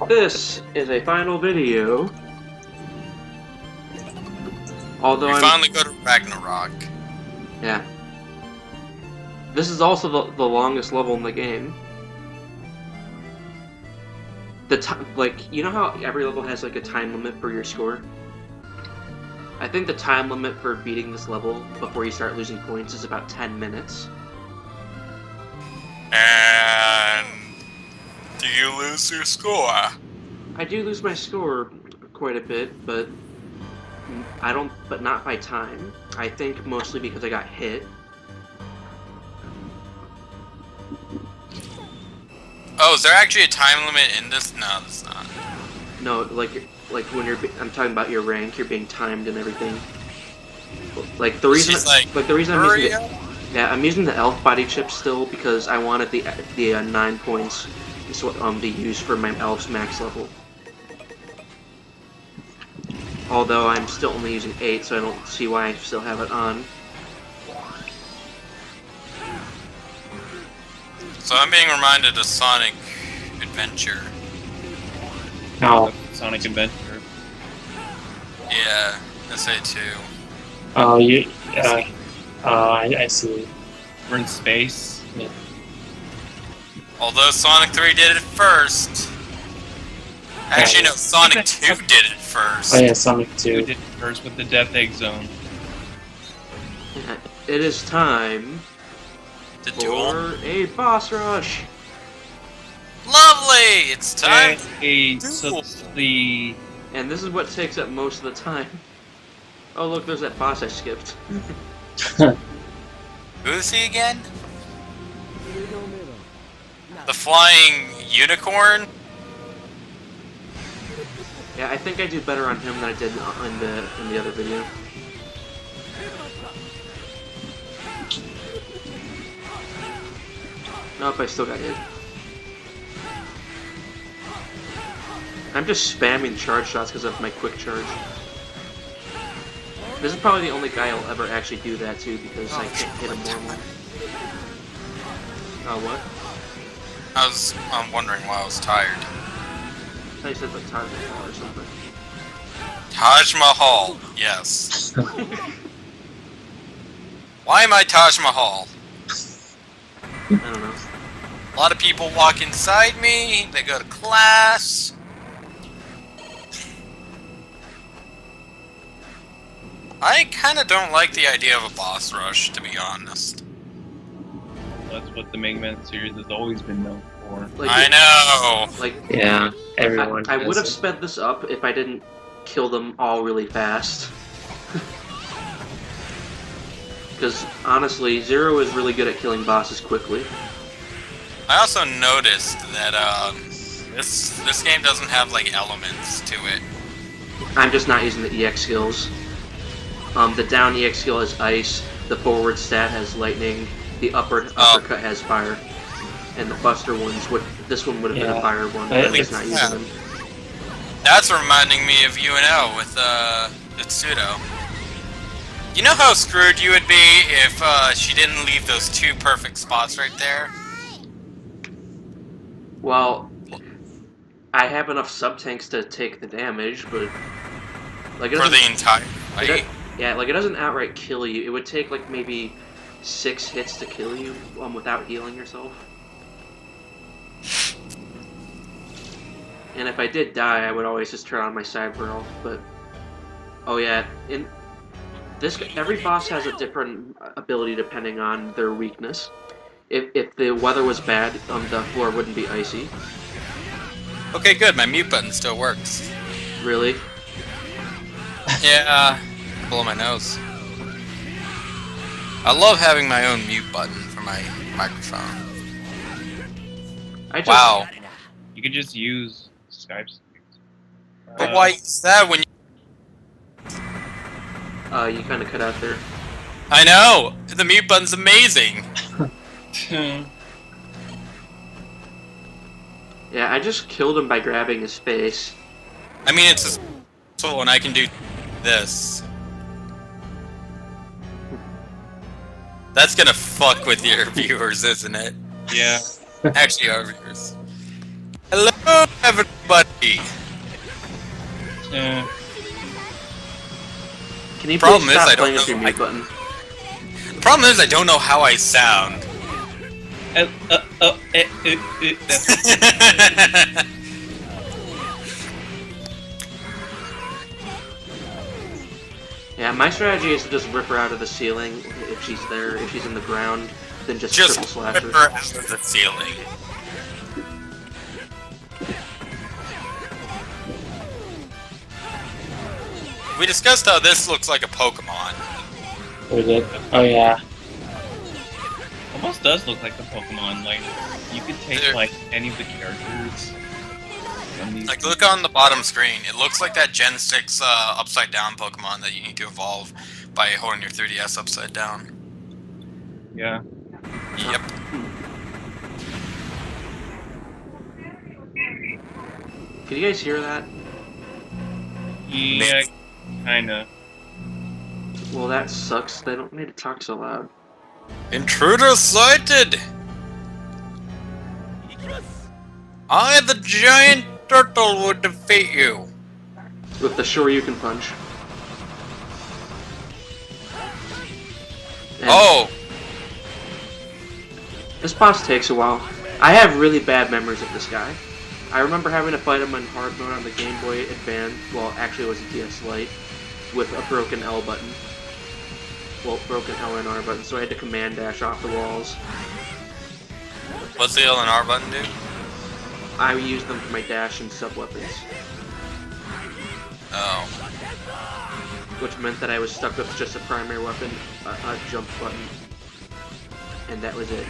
This is a final video. Although We I'm finally go to Ragnarok. yeah. This is also the longest level in the game. The time, like, you know how every level has like a time limit for your score? I think the time limit for beating this level before you start losing points is about 10 minutes. And do you lose your score? I do lose my score quite a bit, but but not by time. I think mostly because I got hit. Oh, is there actually a time limit in this? No, there's not. No, like when I'm talking about your rank, you're being timed and everything. Like the reason, the reason I'm using the elf body chip still because I wanted the 9 points to use for my elf's max level. Although I'm still only using 8, so I don't see why I still have it on. So I'm being reminded of Sonic Adventure. Oh, Sonic Adventure. Yeah, SA2. Oh, I see. We're in space. Yeah. Although Sonic 3 did it first. Actually, no, Sonic 2 did it first. Oh yeah, Sonic 2 did it first with the Death Egg Zone. It is time The for duel. a boss rush. Lovely! It's time. Hey, so the And this is what takes up most of the time. Oh look, there's that boss I skipped. Who's he again? The flying unicorn? Yeah, I think I do better on him than I did in the other video. Nope, I still got hit. I'm just spamming charge shots because of my quick charge. This is probably the only guy I'll ever actually do that to because I can't hit him normally. Oh, what? I'm wondering why I was tired. I thought you said like Taj Mahal or something. Taj Mahal, yes. Why am I Taj Mahal? I don't know. A lot of people walk inside me, they go to class. I kinda don't like the idea of a boss rush, to be honest. that's what the Megaman series has always been known for. Like, I know! Like, Yeah, everyone. I would have sped this up if I didn't kill them all really fast. Because honestly, Zero is really good at killing bosses quickly. I also noticed that, this game doesn't have, like, elements to it. I'm just not using the EX skills. The down EX skill has ice, the forward stat has lightning, the uppercut has fire, and the buster ones this one would have been a fire one, but I'm just not using them. That's reminding me of UNO with, Itsudo. You know how screwed you would be if, she didn't leave those 2 perfect spots right there? Well, I have enough sub-tanks to take the damage, but... like, For the entire fight? Yeah, like, it doesn't outright kill you. It would take, like, maybe 6 hits to kill you without healing yourself. And if I did die, I would always just turn on my cyber elf, but... oh yeah, every boss has a different ability depending on their weakness. If the weather was bad, the floor wouldn't be icy. Okay, good. My mute button still works. Really? Yeah, blow my nose. I love having my own mute button for my microphone. Wow. You could just use Skype. But why is that when you... You kind of cut out there. I know! The mute button's amazing! Yeah, I just killed him by grabbing his face. I mean, it's so when I can do this. That's gonna fuck with your viewers, isn't it? Yeah. Actually, our viewers. Hello, everybody. Can you Problem please is, stop I don't playing with your know- mute button? The problem is, I don't know how I sound. Yeah, my strategy is to just rip her out of the ceiling if she's there, if she's in the ground, then just triple slash rip her. her out of the ceiling. We discussed how this looks like a Pokemon. We did. Oh yeah. Almost does look like a Pokemon. Like you could take There- like any of the characters from these. Like, look on the bottom screen. It looks like that Gen 6 upside down Pokemon that you need to evolve by holding your 3DS upside down. Yeah. Yep. Can you guys hear that? Yeah. Kinda. Well, that sucks. They don't need to talk so loud. Intruder sighted! I, the giant turtle, would defeat you. With the Shoryuken punch. And Oh! this boss takes a while. I have really bad memories of this guy. I remember having to fight him on hard mode on the Game Boy Advance, well, actually it was a DS Lite, with a broken L button. Well, broken L and R button, so I had to command dash off the walls. What's the L and R button do? I used them for my dash and sub weapons, Oh. which meant that I was stuck with just a primary weapon, a jump button, and that was it.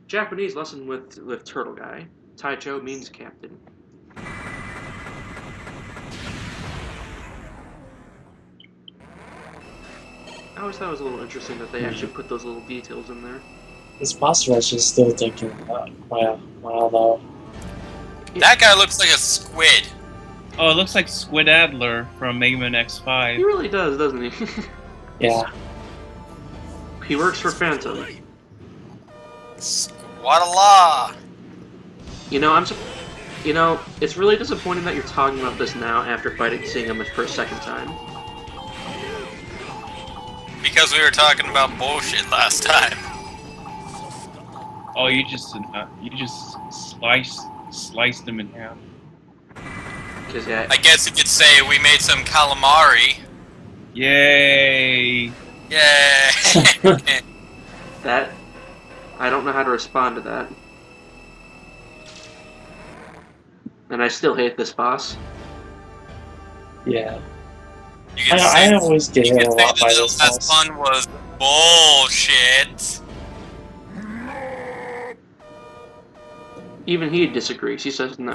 Japanese lesson with Turtle Guy. Taicho means captain. I always thought it was a little interesting that they actually put those little details in there. This boss rush is still taking a while though. That guy looks like a squid. Oh, it looks like Squid Adler from Megaman He X5. really does, doesn't he? Yeah. He works for Phantom. Squadala! You know, it's really disappointing that you're talking about this now after seeing him for a second time. Because we were talking about bullshit last time. Oh, you just sliced them in half. Cause yeah, I guess you could say we made some calamari. Yay! Yay! that I don't know how to respond to that. And I still hate this boss. Yeah. You can say, I always get you hit a can say lot that by the this last boss. one was bullshit. Even he disagrees. He says no.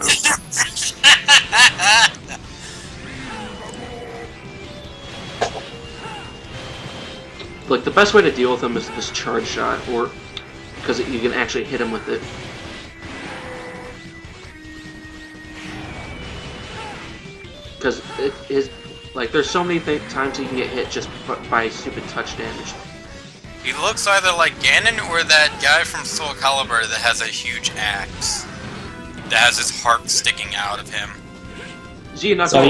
Like, the best way to deal with him is this charge shot, or because you can actually hit him with it. Because there's so many times he can get hit just by stupid touch damage. He looks either like Ganon or that guy from Soul Calibur that has a huge axe. That has his heart sticking out of him. Xenaknuckle. So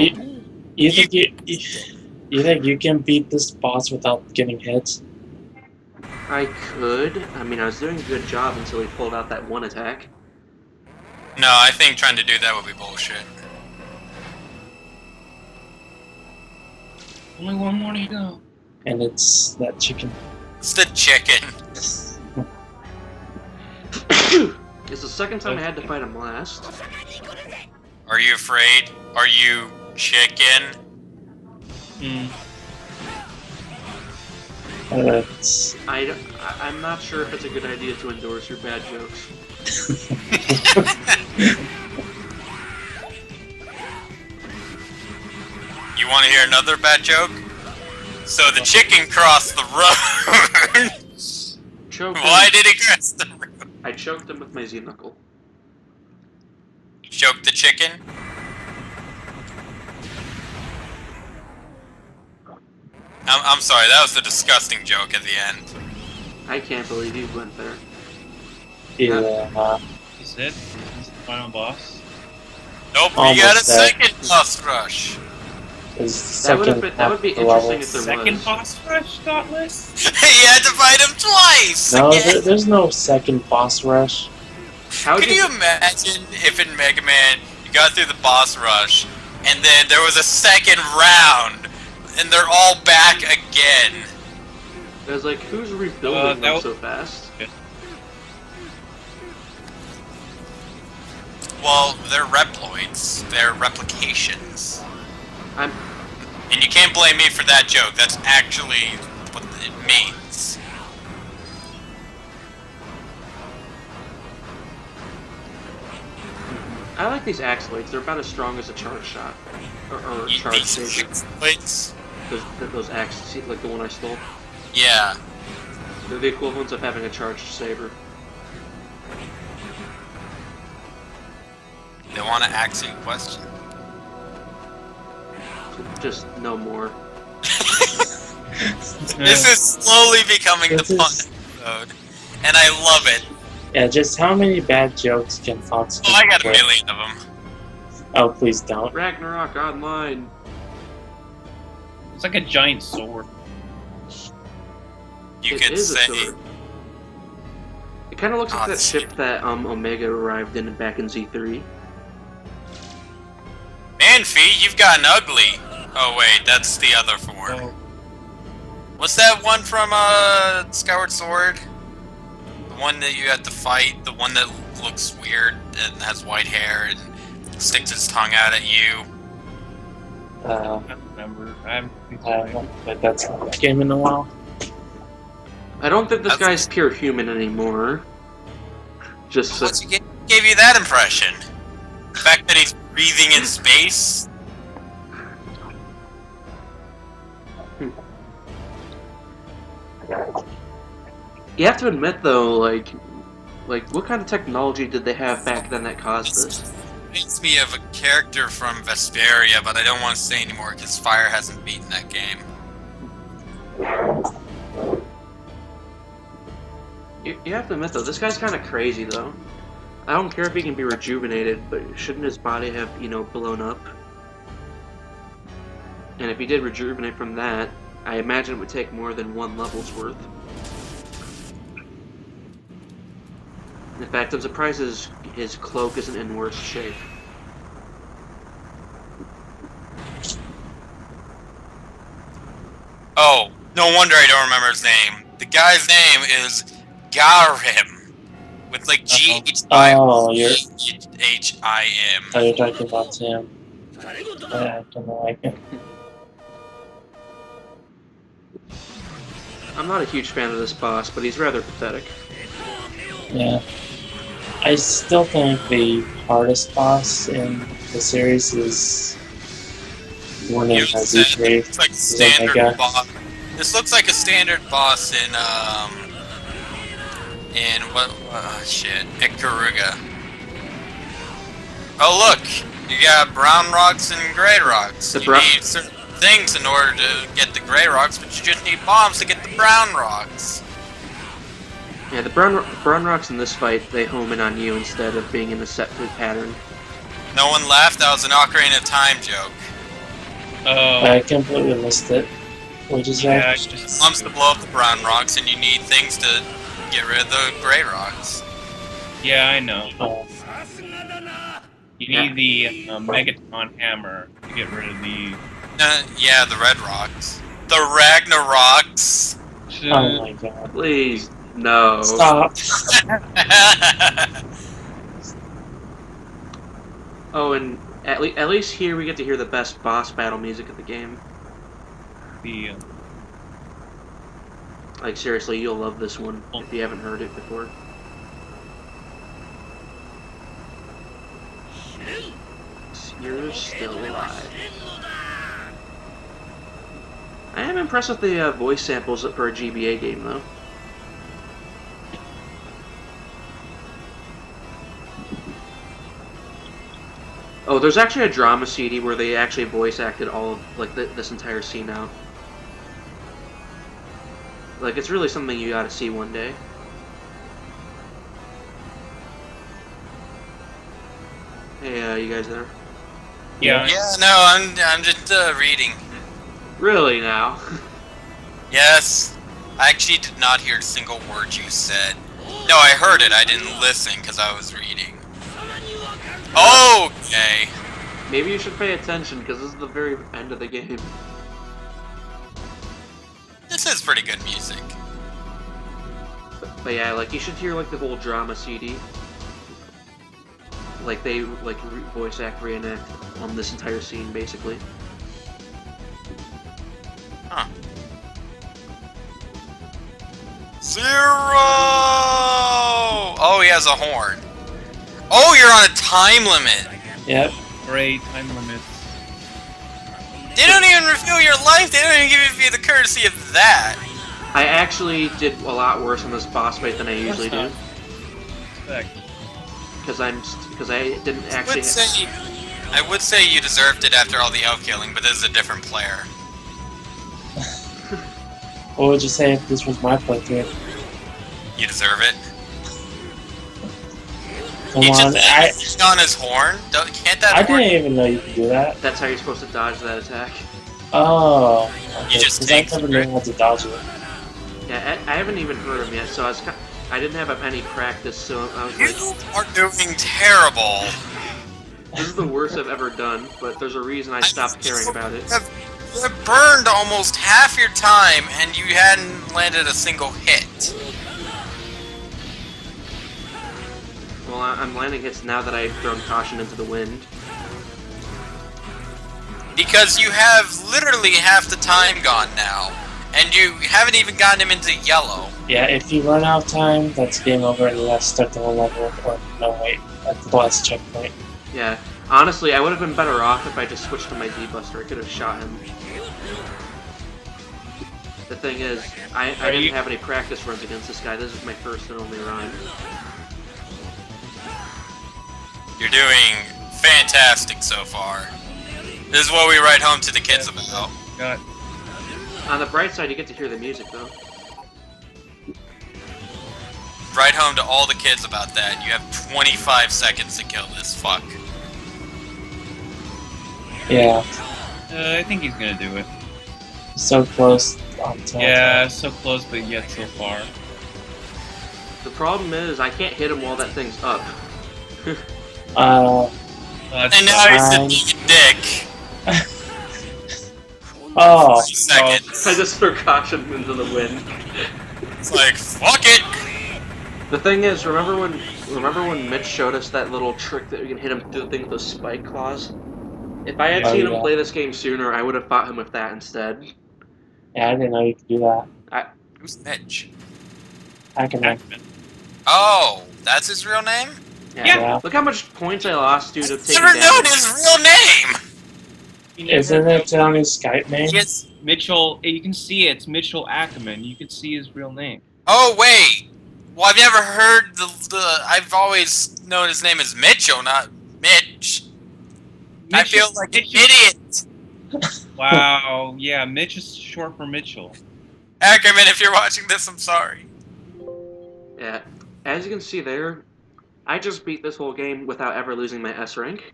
you think you can beat this boss without getting hit? I could. I mean, I was doing a good job until he pulled out that one attack. No, I think trying to do that would be bullshit. Only one more to go. And it's that chicken. It's the chicken. It's the second time I had to fight him last. Are you afraid? Are you chicken? I'm not sure if it's a good idea to endorse your bad jokes. You want to hear another bad joke? So the chicken crossed the road. Choked Why him. did he cross the road? I choked him with my Xenaknuckle. Choke the chicken? I'm sorry, that was a disgusting joke at the end. I can't believe you went there. Yeah. Is it? Is this the final boss? Nope, we Almost got a there. second boss rush. Is That would be interesting if there Second was. boss rush, Dauntless? You had to fight him twice! No, again. there's no second boss rush. How Can you imagine if in Mega Man you got through the boss rush and then there was a second round and they're all back again? I was like, who's rebuilding them that so fast? Well, they're Reploids. They're replications. I'm And you can't blame me for that joke. That's actually what it means. I like these Axelites. They're about as strong as a charge shot. Or charge saber. Plates? Those axes, like the one I stole. Yeah. They're the equivalents of having a charged saber. They want to ask you a question. Just no more. This is slowly becoming the fun episode. And I love it. Yeah, just how many bad jokes can Foxx Oh, I got a make? million of them. Oh, please don't. Ragnarok Online. It's like a giant sword. You It could is a say. sword. It kind of looks like that that's ship that Omega arrived in back in Z3. Man, Fee, you've gotten ugly. Oh wait, that's the other form. Oh, What's that one from Skyward Sword? The one that you have to fight, the one that looks weird and has white hair and sticks its tongue out at you. I don't remember. I haven't But that's not a game in a while. I don't think this That's- guy's pure human anymore. Just What gave you that impression? The fact that he's breathing in space? you have to admit though, like what kind of technology did they have back then that caused this? Reminds me of a character from Vesperia, but I don't want to say anymore because Fire hasn't beaten that game. You have to admit though, this guy's kind of crazy though. I don't care if he can be rejuvenated, but shouldn't his body have, blown up? And if he did rejuvenate from that, I imagine it would take more than one level's worth. In fact, I'm surprised his cloak isn't in worse shape. Oh, no wonder I don't remember his name. The guy's name is Garim. With like G-H-I-M. Oh, you're H-I-M. oh, you're talking about him. I don't like it. I'm not a huge fan of this boss, but he's rather pathetic. Yeah. I still think the hardest boss in the series is one in Z3. It's like a standard boss. This looks like a standard boss in what? Shit, Ikaruga. Oh look, you got brown rocks and gray rocks. You need certain things in order to get the gray rocks, but you just need bombs to get the brown rocks. Yeah, the brown rocks in this fight, they home in on you instead of being in a set pattern. No one laughed. That was an Ocarina of Time joke. Oh, I completely missed it. What is yeah, that? just Bombs to blow up the brown rocks, and you need things to get rid of the gray rocks. yeah, I know. Oh, You need the Megaton hammer to get rid of the. Yeah, the red rocks. The Ragnaroks. oh my god. Please, no. Stop! Oh, and at least here we get to hear the best boss battle music of the game. The Like, seriously, you'll love this one if you haven't heard it before. You're still alive. I am impressed with the voice samples for a GBA game, though. Oh, there's actually a drama CD where they actually voice acted all of, like, this entire scene out. Like, it's really something you gotta see one day. Hey, you guys there? Yeah. Yeah, no, I'm just reading. Really now? Yes. I actually did not hear a single word you said. No, I heard it. I didn't listen because I was reading. Okay. Maybe you should pay attention because this is the very end of the game. This is pretty good music. But yeah, like you should hear like the whole drama CD. Like they like voice act reenact on this entire scene basically. Huh. 0! Oh, he has a horn. Oh, you're on a time limit. Yep. Great time limits. They don't even reveal your life. They don't even give you the courtesy of that. I actually did a lot worse on this boss fight than I usually do. Because I didn't actually. I would say you deserved it after all the elf killing, but this is a different player. What would you say if this was my playthrough? You deserve it. Come He on, just on his horn. Can't that? I horn... didn't even know you could do that. That's how you're supposed to dodge that attack. Oh. Okay. You just 'Cause take I never knew how to dodge it. Yeah, I haven't even heard him yet, so I didn't have any practice, so I was like, You are doing terrible. this is the worst I've ever done, but there's a reason I stopped caring about it. You have burned almost half your time, and you hadn't landed a single hit. Well, I'm landing hits now that I've thrown caution into the wind. Because you have literally half the time gone now, and you haven't even gotten him into yellow. Yeah, if you run out of time, that's game over and you have to start the whole level. Or, no, wait, that's the last checkpoint. Yeah, honestly, I would have been better off if I just switched to my D-Buster. I could have shot him. The thing is, I didn't have any practice runs against this guy. This is my first and only run. You're doing fantastic so far. This is what we write home to the kids about. Got On the bright side, you get to hear the music, though. Write home to all the kids about that. You have 25 seconds to kill this fuck. Yeah, I think he's gonna do it. so close on time. Yeah, so close, but yet so far. The problem is, I can't hit him while that thing's up. And now he's a dick. Oh. Seconds. I just threw caution into the wind. It's like, fuck it! The thing is, remember when Mitch showed us that little trick that we can hit him through the thing with those spike claws? If I had seen him play this game sooner, I would have fought him with that instead. Yeah, I didn't know you could do that. Who's Mitch? Hackman. Oh, that's his real name? Yeah. Look how much points I lost due to taking Never known damage. his real name! Isn't it on his Skype name? It's Mitchell. You can see it's Mitchell Ackerman. You can see his real name. Oh, wait! Well, I've never heard I've always known his name as Mitchell, not Mitch. I feel like an idiot! Wow, yeah, Mitch is short for Mitchell. Ackerman, if you're watching this, I'm sorry. Yeah, as you can see there, I just beat this whole game without ever losing my S rank.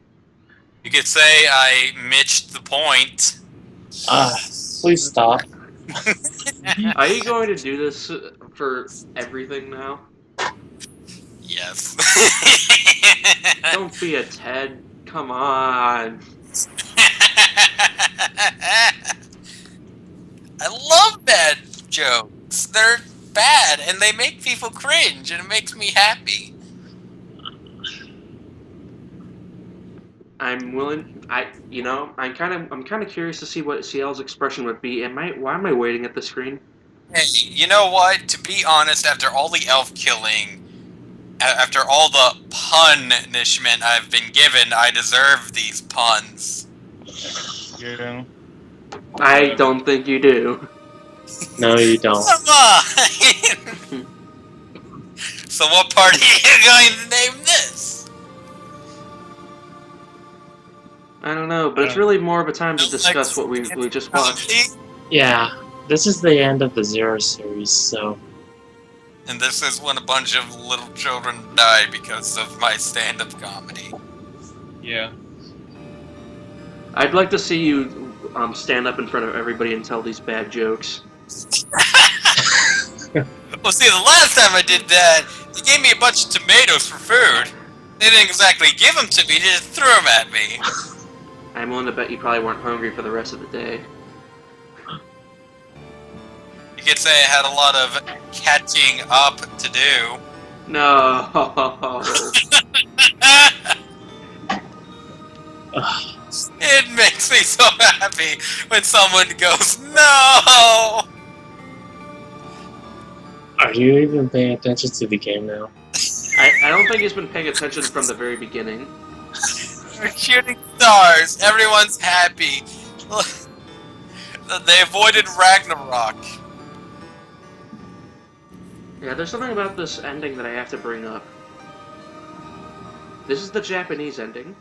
You could say I mitched the point. Please stop. Are you going to do this for everything now? Yes. Don't be a Ted. Come on. I love bad jokes. They're bad and they make people cringe and it makes me happy. I'm willing. I'm kind of curious to see what CL's expression would be. Why am I waiting at the screen? Hey, you know what? To be honest, after all the elf killing, after all the punishment I've been given, I deserve these puns. Yeah. I don't think you do. No, you don't. Come on! So what part are you going to name this? I don't know, but it's really more of a time to discuss what we just watched. Yeah, this is the end of the Zero series, so... And this is when a bunch of little children die because of my stand-up comedy. Yeah. I'd like to see you stand up in front of everybody and tell these bad jokes. Well, see, the last time I did that, they gave me a bunch of tomatoes for food. They didn't exactly give them to me, they just threw them at me. I'm willing to bet you probably weren't hungry for the rest of the day. You could say I had a lot of catching up to do. No. It makes me so happy when someone goes, no! Are you even paying attention to the game now? I don't think he's been paying attention from the very beginning. We're shooting stars. Everyone's happy. They avoided Ragnarok. Yeah, there's something about this ending that I have to bring up. This is the Japanese ending.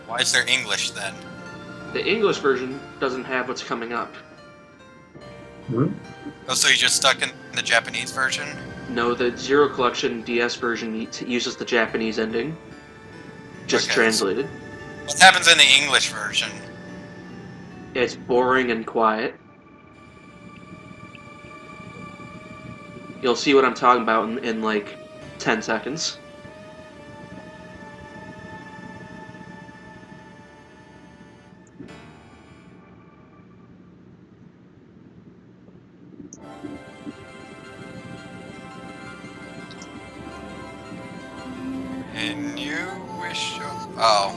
Why is there English then? The English version doesn't have what's coming up. Hmm? Oh, so you're just stuck in the Japanese version? No, the Zero Collection DS version uses the Japanese ending. Just Okay, translated. What happens in the English version? It's boring and quiet. You'll see what I'm talking about in like 10 seconds. And you wish... Oh.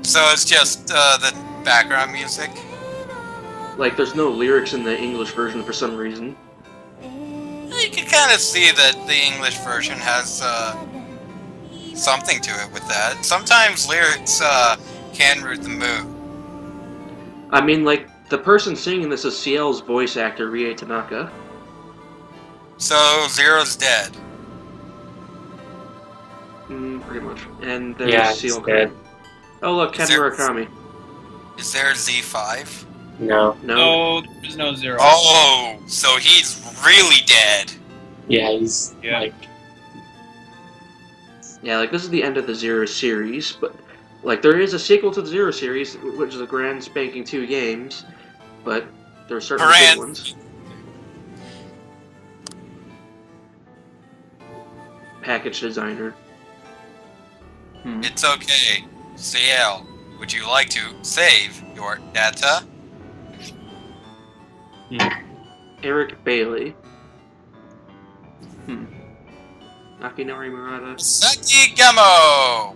So it's just the background music? Like, there's no lyrics in the English version for some reason. You can kind of see that the English version has something to it with that. Sometimes lyrics can root the mood. I mean, like, the person singing this is CL's voice actor, Rie Tanaka. So Zero's dead. Pretty much. And there's Yeah, CL it's dead. Oh, look, Ken Is there- Murakami. Is there Z5? No. No. No, there's no Zero. Oh, so he's really dead. Yeah, he's Yeah. like... Yeah, like, this is the end of the Zero series, but, like, there is a sequel to the Zero series, which is a grand spanking 2 games, but there are certainly Grand- good ones. Package designer. It's okay. CL, would you like to save your data? Eric Bailey. Akinori Murata. Saki Gamo!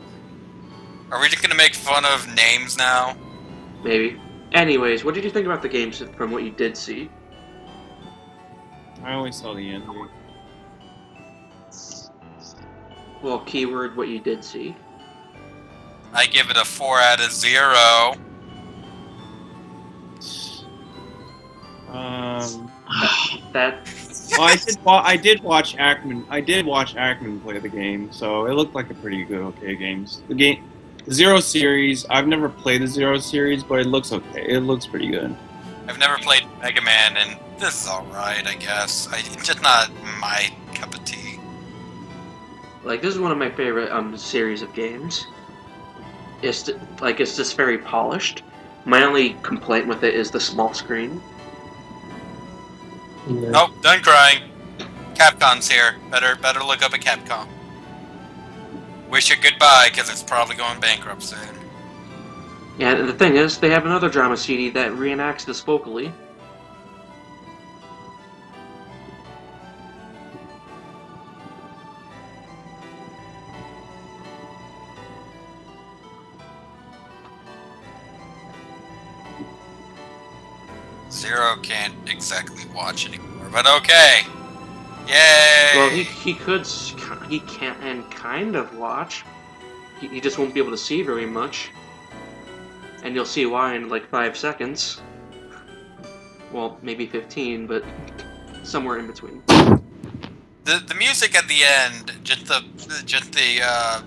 Are we just gonna make fun of names now? Maybe. Anyways, what did you think about the games from what you did see? I only saw the ending. Well, keyword what you did see. I give it a 4 out of 0. That Well, I did watch Ackman. I did watch Ackman play the game, so it looked like a pretty good, okay game. The Zero series. I've never played the Zero series, but it looks okay. It looks pretty good. I've never played Megaman, and this is alright, I guess. It's just not my cup of tea. like this is one of my favorite series of games. It's just very polished. My only complaint with it is the small screen. You know, Nope, done crying. Capcom's here. Better look up at Capcom. Wish it goodbye, because it's probably going bankrupt soon. Yeah, and the thing is, they have another drama CD that reenacts this vocally. Zero can't exactly watch anymore, but okay. Yay! Well, he can't and kind of watch. He just won't be able to see very much. And you'll see why in like 5 seconds. Well, maybe 15, but somewhere in between. The music at the end, just the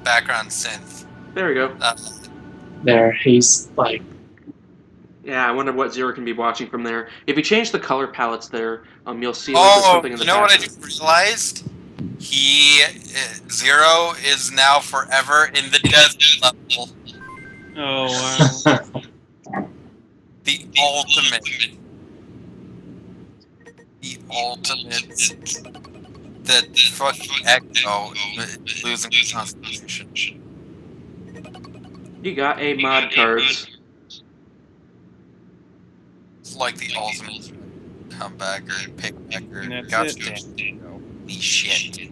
background synth. There we go. there, he's like... Yeah, I wonder what Zero can be watching from there. If you change the color palettes there, you'll see like, there's Oh, something in the you know what I background. just realized? Zero is now forever in the desert level. Oh wow. The ultimate. The ultimate. The fucking Echo losing concentration. You got a mod cards. It's like the ultimate comebacker, pickbacker. And that's God it. damn. Holy shit.